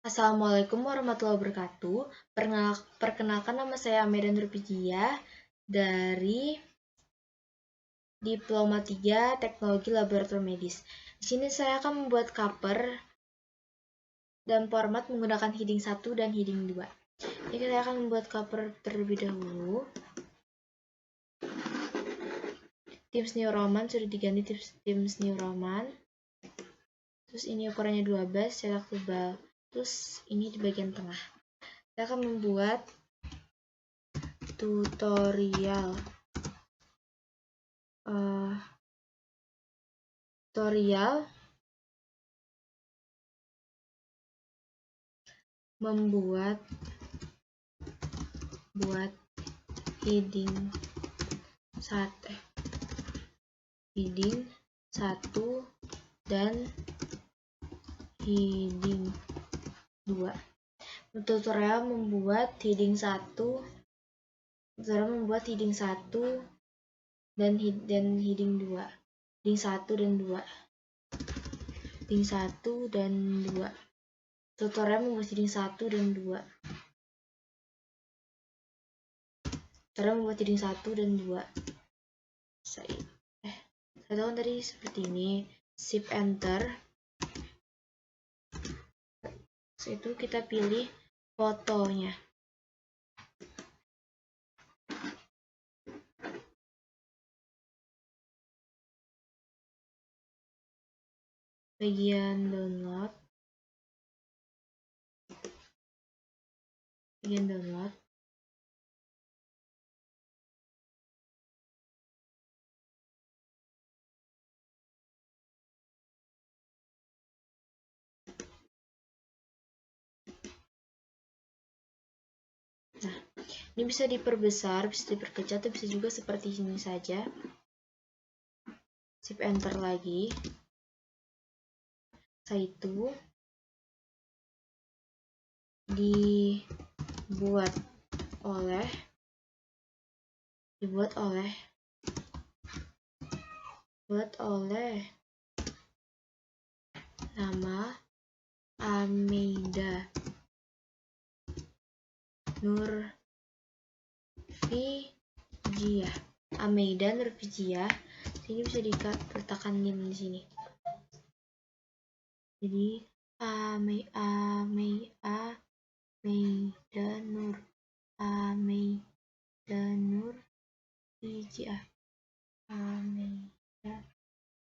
Assalamualaikum warahmatullahi wabarakatuh. Perkenalkan nama saya Amelia Nurpijia dari Diploma 3 Teknologi Laboratorium Medis. Di sini saya akan membuat cover dan format menggunakan heading 1 dan heading 2. Jadi saya akan membuat cover terlebih dahulu. Times New Roman sudah diganti Times New Roman. Terus ini ukurannya 12, cetak tebal. Terus ini di bagian tengah. Saya akan membuat tutorial membuat heading 1 dan heading 2. Tutorial membuat heading 1 dan heading 2. Heading 1 dan 2. Heading 1 dan 2. Tutorial membuat heading 1 dan 2. Tutorial membuat heading 1 dan 2. Saya tahu tadi seperti ini. Shift Enter. Setelah itu kita pilih fotonya. Bagian download. Nah, ini bisa diperbesar, bisa diperkecil, atau bisa juga seperti ini saja. Shift Enter lagi. Setelah itu dibuat oleh nama Amelia Nurpijia. Ini bisa diletakkan di sini. Jadi Amelia Nurpijia.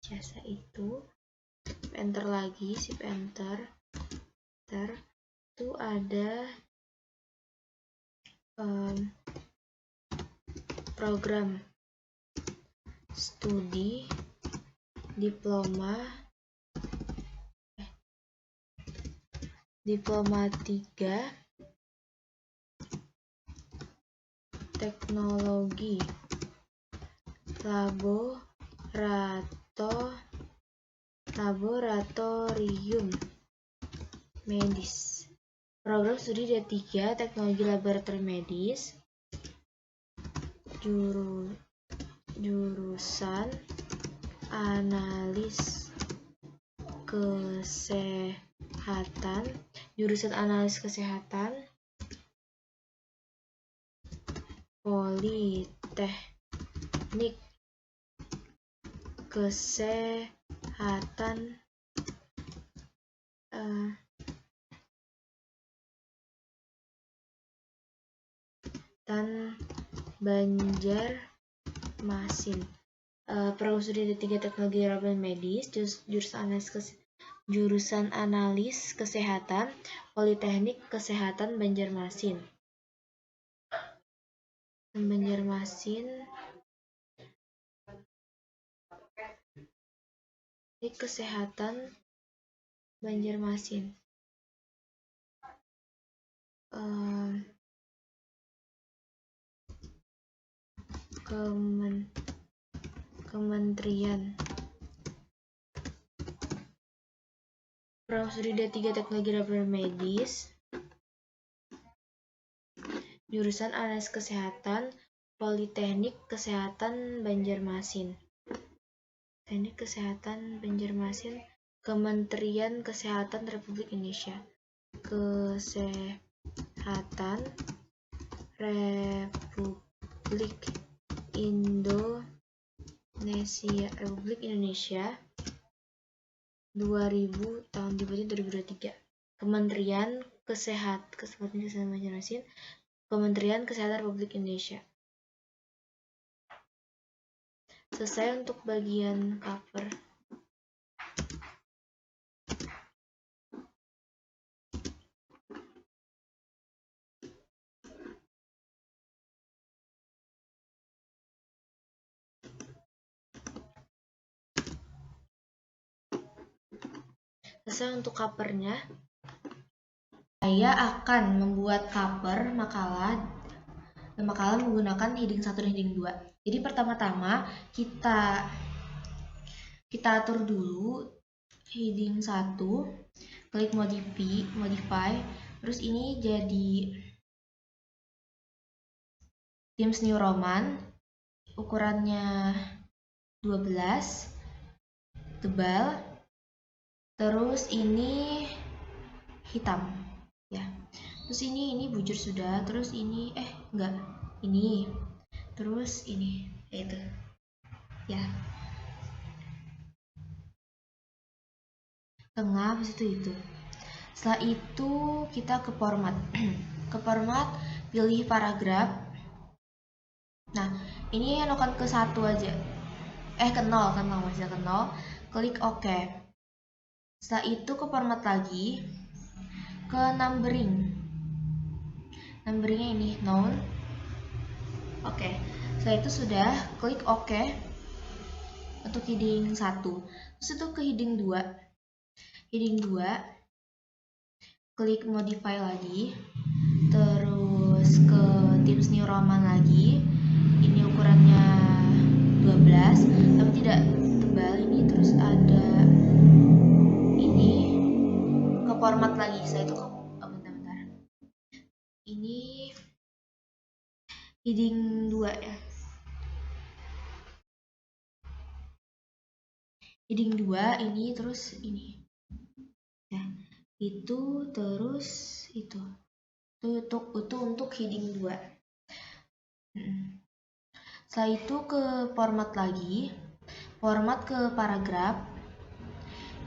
Jasa itu enter lagi, shift enter. Itu ada program studi diploma 3 teknologi laboratorium medis. Program studi D3 Teknologi Laboratorium Medis, jurusan analis kesehatan, Politeknik Kesehatan Banjarmasin. Program studi D3 Teknologi Laboratorium Medis, jurusan analis kesehatan, Politeknik Kesehatan Banjarmasin. Kesehatan Banjarmasin. Kementerian. Program studi D3 Teknologi Laboratorium Medis, jurusan analis kesehatan, Politeknik Kesehatan Banjarmasin. Teknik Kesehatan Banjarmasin, Kementerian Kesehatan Republik Indonesia. Kesehatan Republik Indonesia 2000 tahun dibuatnya 2023. Kementerian Kesehatan Republik Indonesia. Selesai untuk bagian cover. Selesai untuk covernya. Saya akan membuat cover makalah menggunakan heading 1 dan heading 2. Jadi pertama-tama kita atur dulu heading 1, klik modify, terus ini jadi Times New Roman, ukurannya 12, tebal, terus ini hitam ya. Terus ini bujur sudah, terus ini ini, terus ini itu ya, tengah habis itu. Setelah itu kita ke format ke format, pilih paragraf. Nah ini anokan ke 1 aja, ke 0 masih ke 0, klik OK. Setelah itu ke format lagi, ke numberingnya ini noun. Oke, setelah itu sudah, klik OK untuk heading 1. Terus itu ke heading 2. Heading 2, klik modify lagi, terus ke Times New Roman lagi. Ini ukurannya 12, tapi tidak tebal ini. Terus ada ini, ke format lagi. Saya itu bentar. Ini heading 2 ya. Heading 2 ini, terus ini. Ya, itu terus itu. Itu untuk heading 2. Setelah itu ke format lagi, format ke paragraf.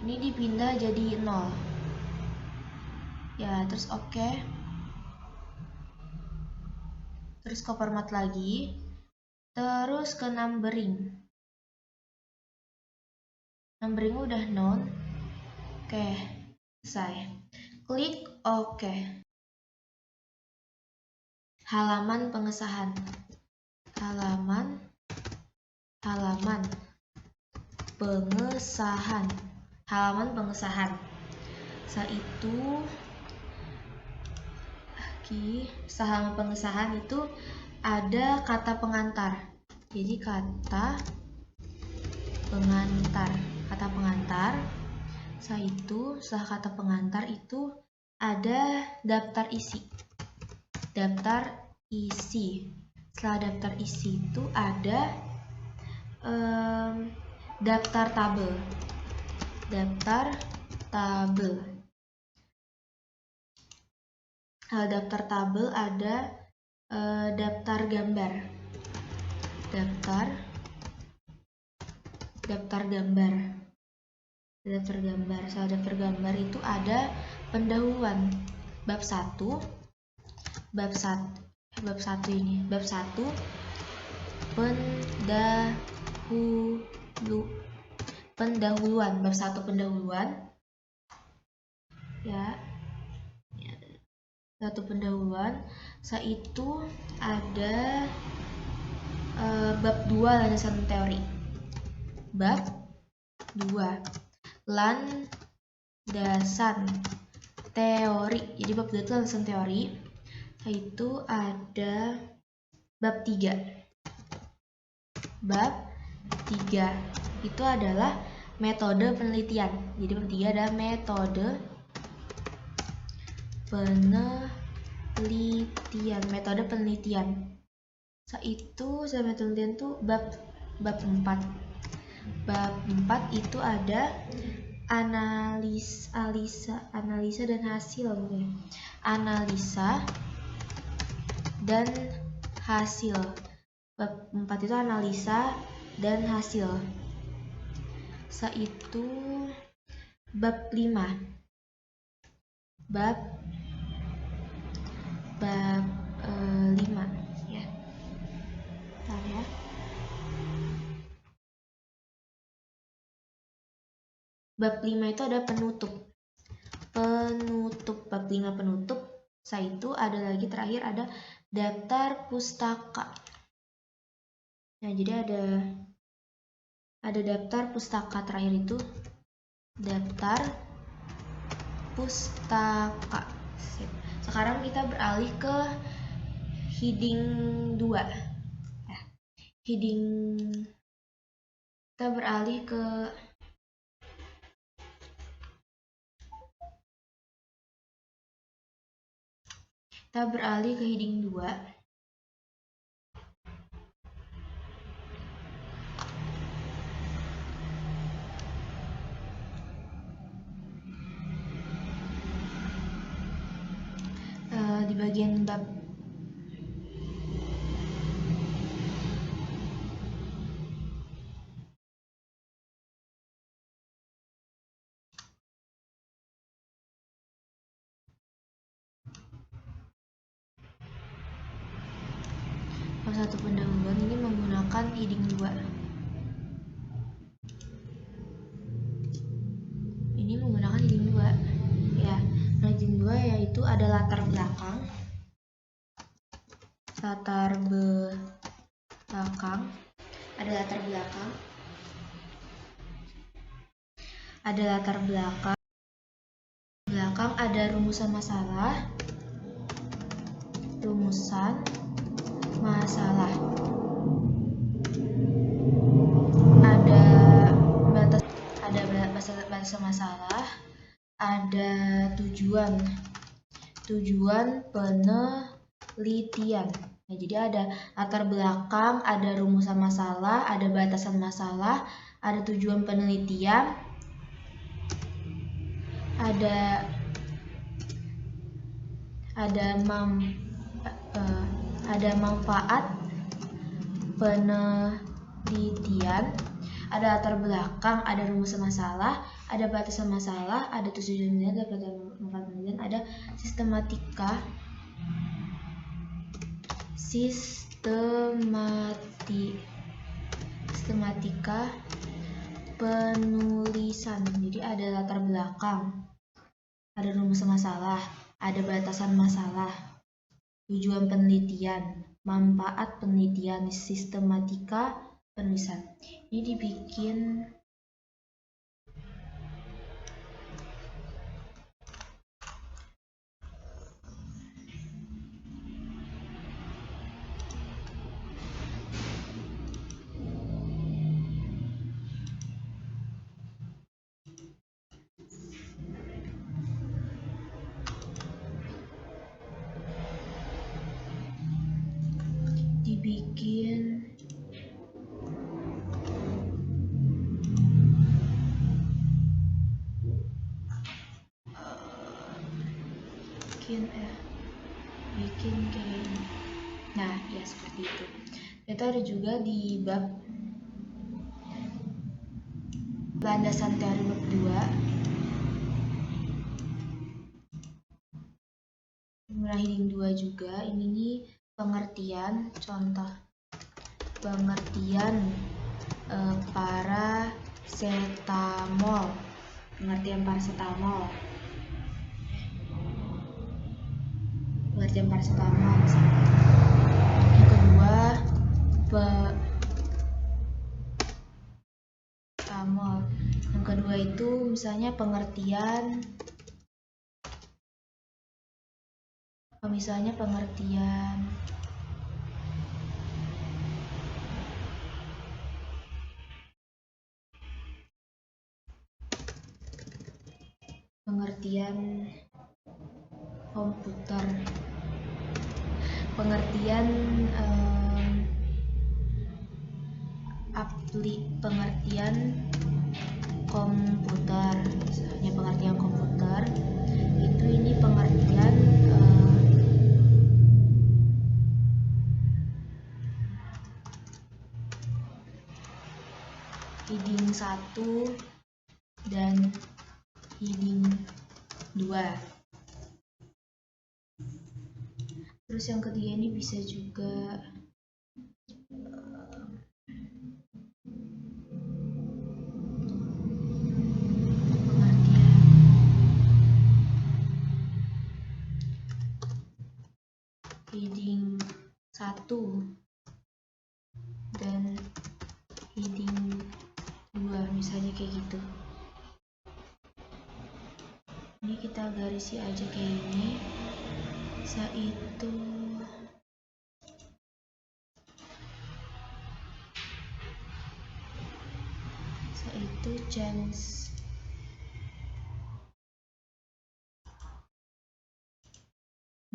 Ini dipindah jadi 0. Ya, terus OK. Terus ke format lagi, terus ke numbering. Numbering udah noun. Oke, selesai. Klik OK. Halaman pengesahan. Halaman pengesahan. Setelah itu halaman pengesahan itu ada kata pengantar. Jadi kata pengantar. Setelah kata pengantar itu ada daftar isi. Setelah daftar isi itu ada daftar tabel. Daftar tabel ada daftar gambar. Setelah daftar gambar itu ada pendahuluan. Bab 1 ini. Bab 1 pendahuluan. Bab 1 pendahuluan. Ya. Satu pendahuluan. Setelah itu ada bab 2 landasan teori. Bab 2 landasan teori. Jadi bab 2 itu landasan teori. Setelah itu ada bab 3. Bab 3 itu adalah metode penelitian. Jadi bab 3 adalah metode penelitian. Setelah itu metode penelitian itu bab 4. Bab 4 itu ada analisa dan hasil, analisa dan hasil. Bab 4 itu analisa dan hasil. Itu bab 5. Bab 5 ya. Bentar ya. Bab 5 itu ada penutup. Bab 5 penutup. Itu ada lagi terakhir ada daftar pustaka. Nah, jadi ada daftar pustaka terakhir itu daftar pustaka. Sekarang kita beralih ke heading 2. Kita beralih ke heading 2. Di bagian bab satu pendahuluan ini menggunakan heading 2. Ini menggunakan heading 2 ya. Heading 2 yaitu ada latar belakang. Ada latar belakang. Ada rumusan masalah. Ada batas masalah, ada tujuan penelitian. Nah, jadi ada latar belakang, ada rumusan masalah, ada batasan masalah, ada tujuan penelitian, ada manfaat penelitian, ada latar belakang, ada rumusan masalah, ada batasan masalah, ada tujuan penelitian, ada manfaat penelitian, ada sistematika penulisan. Jadi ada latar belakang, ada rumusan masalah, ada batasan masalah, tujuan penelitian, manfaat penelitian, sistematika penulisan. Ini dibikin bikin kayak ini. Nah, ya seperti itu. Itu ada juga di bab landasan teori bab 2. Heading 2 juga. Ini nih pengertian, contoh pengertian paracetamol. Pengertian paracetamol. Yang kedua yang kedua itu misalnya pengertian komputer, pengertian komputer, misalnya pengertian komputer itu ini pengertian heading 1 dan heading 2. Terus yang ketiga ini bisa juga heading 1 dan heading 2, misalnya kayak gitu. Ini kita garisi aja kayak ini. Itu chance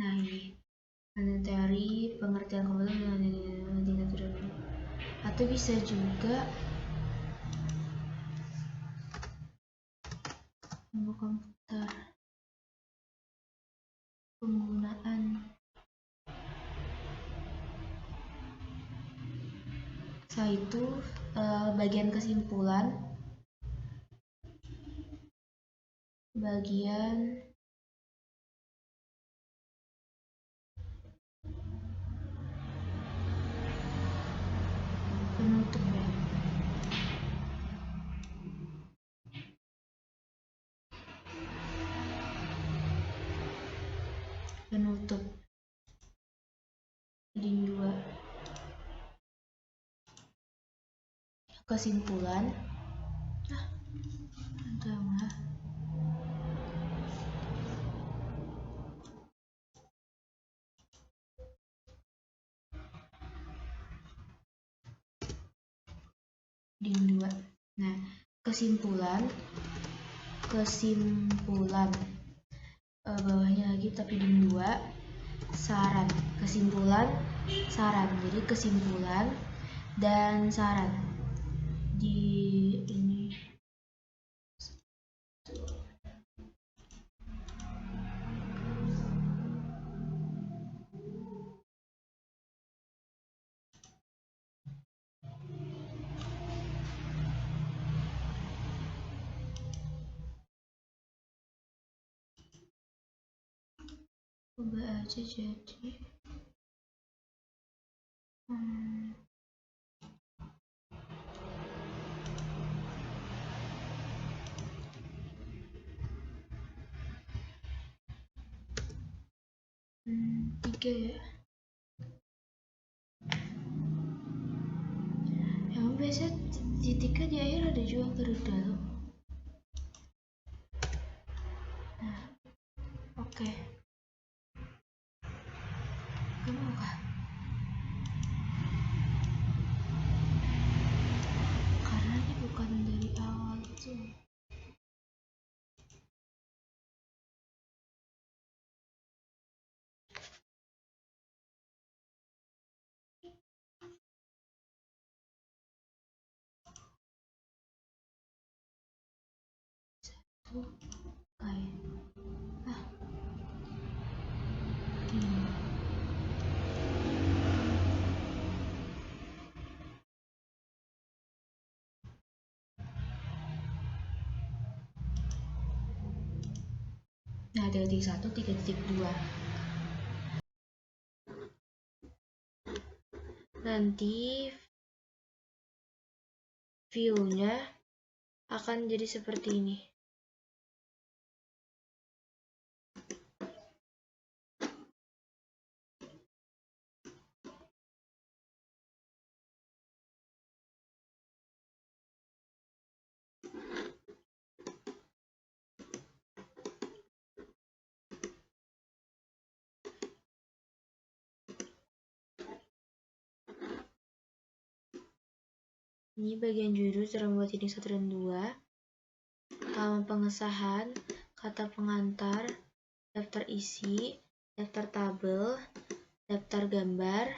nah ini teori pengertian komputer atau bisa juga komputer penggunaan itu bagian kesimpulan bagian penutup ya. Penutup heading 2. Kesimpulan. Heading 2. Nah, kesimpulan bawahnya lagi tapi heading 2 saran, kesimpulan, saran. Jadi kesimpulan dan saran di ini. Coba aja jadi tiga ya. Emang biasa titiknya di akhir ada juga garis dalam. Nah, oke. Kamu kah? Karena ini bukan dari awal tuh. Nah, 3.1, 3.2. Nanti view-nya akan jadi seperti ini. Ini bagian judul cara membuat heading 1 dan 2. Halaman pengesahan, kata pengantar, daftar isi, daftar tabel, daftar gambar,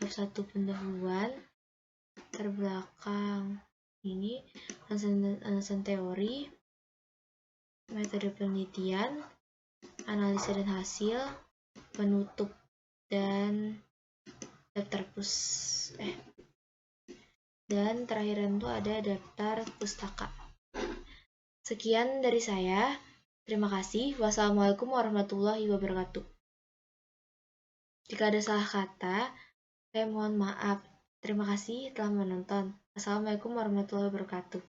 bab 1 pendahuluan, latar belakang. ini, alasan teori, metode penelitian, analisa dan hasil, penutup, dan daftar dan terakhiran itu ada daftar pustaka. Sekian dari saya. Terima kasih. Wassalamualaikum warahmatullahi wabarakatuh. Jika ada salah kata, saya mohon maaf. Terima kasih telah menonton. Assalamualaikum warahmatullahi wabarakatuh.